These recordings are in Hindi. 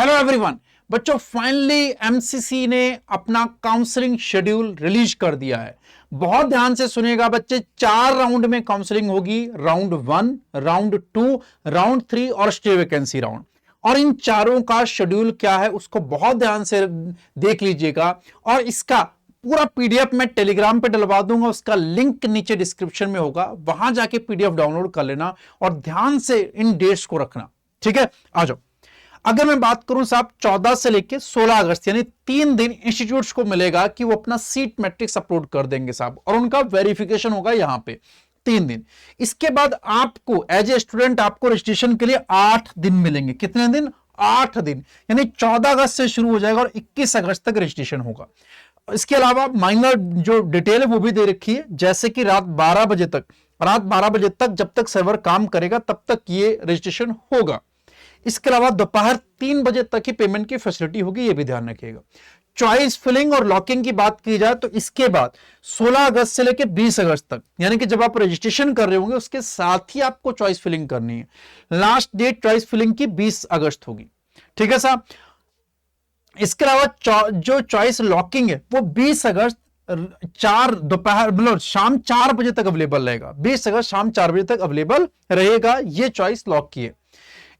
Hello everyone. बच्चों फाइनली एमसीसी ने अपना काउंसलिंग शेड्यूल रिलीज कर दिया है। बहुत ध्यान से सुनिएगा बच्चे, 4 राउंड में काउंसलिंग होगी। राउंड 1, राउंड 2, राउंड 3 और स्टे वैकेंसी राउंड। और इन चारों का शेड्यूल क्या है उसको बहुत ध्यान से देख लीजिएगा। और इसका पूरा पीडीएफ मैं टेलीग्राम पे डलवा दूंगा, उसका लिंक नीचे डिस्क्रिप्शन में होगा, वहां जाके पीडीएफ डाउनलोड कर लेना और ध्यान से इन डेट्स को रखना। ठीक है, आ जाओ। अगर मैं बात करूं साहब, 14 से लेकर 16 अगस्त यानी 3 दिन इंस्टीट्यूट्स को मिलेगा कि वो अपना सीट मैट्रिक्स अपलोड कर देंगे साहब, और उनका वेरिफिकेशन होगा यहां पे 3 दिन। इसके बाद आपको एज ए स्टूडेंट आपको रजिस्ट्रेशन के लिए 8 दिन मिलेंगे। कितने दिन? 8 दिन, यानी 14 अगस्त से शुरू हो जाएगा और 21 अगस्त तक रजिस्ट्रेशन होगा। इसके अलावा माइनर जो डिटेल है वो भी दे रखी है, जैसे कि रात 12 बजे तक जब तक सर्वर काम करेगा तब तक ये रजिस्ट्रेशन होगा। इसके अलावा दोपहर 3 बजे तक ही पेमेंट की फैसिलिटी होगी, ये भी ध्यान रखिएगा। चॉइस फिलिंग और लॉकिंग की बात की जाए तो इसके बाद 16 अगस्त से लेकर 20 अगस्त तक, यानी कि जब आप रजिस्ट्रेशन कर रहे होंगे उसके साथ ही आपको चॉइस फिलिंग करनी है। लास्ट डेट चॉइस फिलिंग की 20 अगस्त होगी। ठीक है साहब। इसके अलावा जो चॉइस लॉकिंग है वो 20 अगस्त 4 दोपहर मतलब शाम 4 बजे तक अवेलेबल रहेगा। 20 अगस्त शाम 4 बजे तक अवेलेबल रहेगा, ये चॉइस लॉक की है।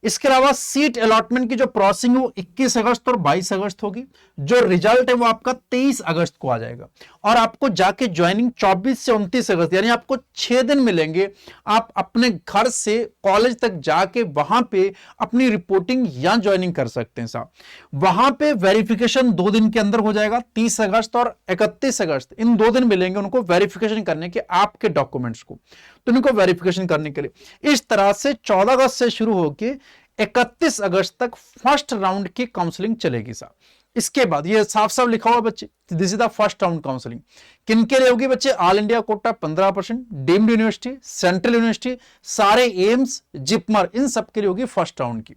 इसके अलावा सीट अलॉटमेंट की जो प्रोसेसिंग है वो 21 अगस्त और 22 अगस्त होगी। जो रिजल्ट है वो आपका 23 अगस्त को आ जाएगा और आपको जाके ज्वाइनिंग 24 से 29 अगस्त, यानी आपको 6 दिन मिलेंगे। आप अपने घर से कॉलेज तक जाके वहां पे अपनी रिपोर्टिंग या ज्वाइनिंग कर सकते हैं साहब। वहां पे वेरिफिकेशन 2 दिन के अंदर हो जाएगा, 30 अगस्त और 31 अगस्त, इन 2 दिन मिलेंगे उनको वेरिफिकेशन करने के आपके डॉक्यूमेंट्स को, तो इनको वेरिफिकेशन करने के लिए। इस तरह से 14 अगस्त से शुरू होकर 31 अगस्त तक फर्स्ट राउंड की काउंसलिंग चलेगी साहब। इसके बाद ये साफ साफ लिखा हुआ बच्चे, this is the first round counselling. किन के लिए होगी बच्चे? All India quota 15%, deemed university, central university, सारे एम्स, जिपमर, इन सब के लिए होगी फर्स्ट राउंड की।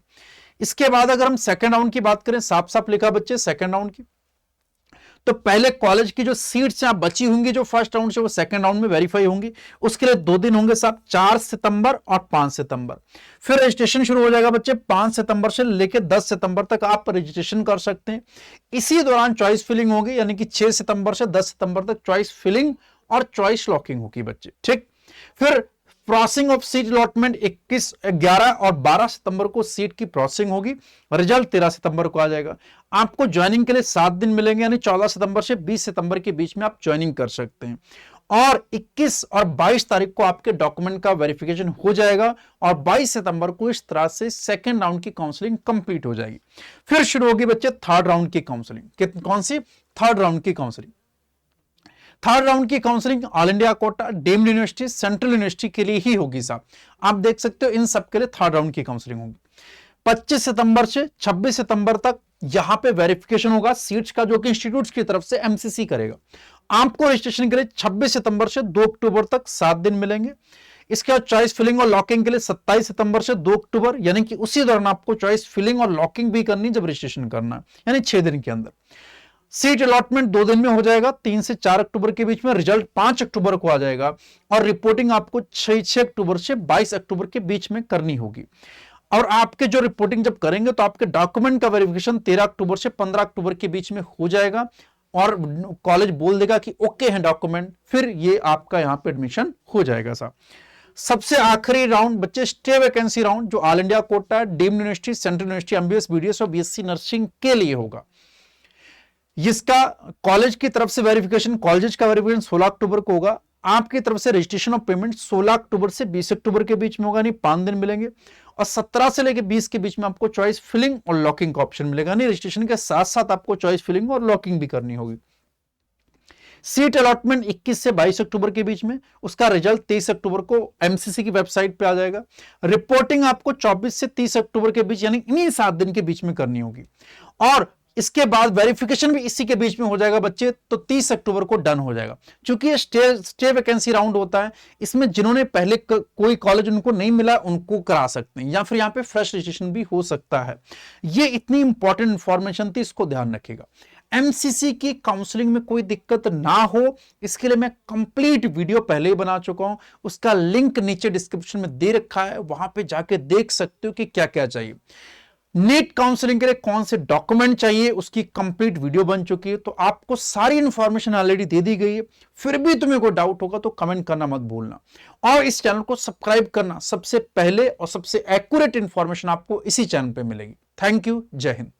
इसके बाद अगर हम सेकंड राउंड की बात करें, साफ साफ लिखा बच्चे सेकंड राउंड की, तो पहले कॉलेज की जो सीट्स यहाँ बची होंगी जो फर्स्ट राउंड से, वो सेकंड राउंड में वेरीफाई होंगी। उसके लिए 2 दिन होंगे साहब, 4 सितंबर और 5 सितंबर। फिर रजिस्ट्रेशन शुरू हो जाएगा बच्चे 5 सितंबर से लेकर 10 सितंबर तक आप रजिस्ट्रेशन कर सकते हैं। इसी दौरान चॉइस फिलिंग होगी, यानी कि 6 सितंबर से 10 सितंबर तक चॉइस फिलिंग और चॉइस लॉकिंग होगी बच्चे। ठीक। फिर प्रोसेसिंग ऑफ सीट अलॉटमेंट 21, 11 और 12 सितंबर को सीट की प्रोसेसिंग होगी। रिजल्ट 13 सितंबर को आ जाएगा। आपको ज्वाइनिंग के लिए 7 दिन मिलेंगे, यानी 14 सितंबर से 20 सितंबर के बीच में आप ज्वाइनिंग कर सकते हैं। और 21 और 22 तारीख को आपके डॉक्यूमेंट का वेरिफिकेशन हो जाएगा और 22 सितंबर को इस तरह से सेकेंड राउंड की काउंसलिंग कंप्लीट हो जाएगी। फिर शुरू होगी बच्चे थर्ड राउंड की काउंसलिंग। कौन सी? थर्ड राउंड की काउंसलिंग। थर्ड राउंड की counselling all India quota, deemed university, central university के लिए ही होगी साहब। आप देख सकते हो इन सब के लिए थर्ड राउंड की काउंसलिंग होगी। 25 सितंबर से 26 सितंबर तक यहां पे वेरिफिकेशन होगा सीट्स का, जो कि इंस्टीट्यूट्स की तरफ से एमसीसी करेगा। आपको रजिस्ट्रेशन के लिए 26 सितंबर से 2 अक्टूबर तक 7 दिन मिलेंगे। इसके बाद चॉइस फिलिंग और लॉकिंग के लिए 27 सितंबर से 2 अक्टूबर, यानी कि उसी दौरान आपको चॉइस फिलिंग और लॉकिंग भी करनी जब रजिस्ट्रेशन करना है, यानी 6 दिन के अंदर। सीट अलॉटमेंट 2 दिन में हो जाएगा, 3 से 4 अक्टूबर के बीच में। रिजल्ट 5 अक्टूबर को आ जाएगा और रिपोर्टिंग आपको 6 अक्टूबर से 22 अक्टूबर के बीच में करनी होगी। और आपके जो रिपोर्टिंग जब करेंगे तो आपके डॉक्यूमेंट का वेरिफिकेशन 13 अक्टूबर से 15 अक्टूबर के बीच में हो जाएगा और कॉलेज बोल देगा कि ओके है डॉक्यूमेंट, फिर ये आपका यहां पे एडमिशन हो जाएगा साहब। सबसे आखिरी राउंड बच्चे स्टे वैकेंसी राउंड, जो all India quota, deemed university, central university, MBBS, BDS और बीएससी नर्सिंग के लिए होगा। इसका कॉलेज की तरफ से वेरिफिकेशन, कॉलेज का वेरिफिकेशन 16 अक्टूबर को होगा। आपकी तरफ से रजिस्ट्रेशन ऑफ पेमेंट 16 अक्टूबर से 20 अक्टूबर के बीच में होगा, यानी 5 दिन मिलेंगे। और 17 से लेकर 20 के बीच में आपको चॉइस फिलिंग और लॉकिंग का ऑप्शन मिलेगा, यानी रजिस्ट्रेशन के साथ साथ आपको चॉइस फिलिंग और लॉकिंग भी करनी होगी। सीट अलॉटमेंट 21 से 22 अक्टूबर के बीच में, उसका रिजल्ट 23 अक्टूबर को एमसीसी की वेबसाइट पे आ जाएगा। रिपोर्टिंग आपको 24 से 30 अक्टूबर के बीच, यानी इन्हीं 7 दिन के बीच में करनी होगी। और इसके बाद वेरिफिकेशन भी इसी के बीच में हो जाएगा बच्चे, तो 30 अक्टूबर को डन हो जाएगा। क्योंकि ये स्टे वैकेंसी राउंड होता है, इसमें जिन्होंने पहले कोई कॉलेज उनको नहीं मिला उनको करा सकते हैं, या फिर यहाँ पे फ्रेश रजिस्ट्रेशन भी हो सकता है। ये इतनी इंपॉर्टेंट इंफॉर्मेशन थी, इसको ध्यान रखिएगा। एमसीसी की काउंसलिंग में कोई दिक्कत ना हो, इसके लिए मैं कंप्लीट वीडियो पहले ही बना चुका हूं, उसका लिंक नीचे डिस्क्रिप्शन में दे रखा है, वहां पे जाके देख सकते हो कि क्या क्या चाहिए। नीट काउंसलिंग के लिए कौन से डॉक्यूमेंट चाहिए उसकी कंप्लीट वीडियो बन चुकी है, तो आपको सारी इंफॉर्मेशन ऑलरेडी दे दी गई है। फिर भी तुम्हें कोई डाउट होगा तो कमेंट करना मत भूलना, और इस चैनल को सब्सक्राइब करना। सबसे पहले और सबसे एक्यूरेट इंफॉर्मेशन आपको इसी चैनल पे मिलेगी। थैंक यू, जय हिंद।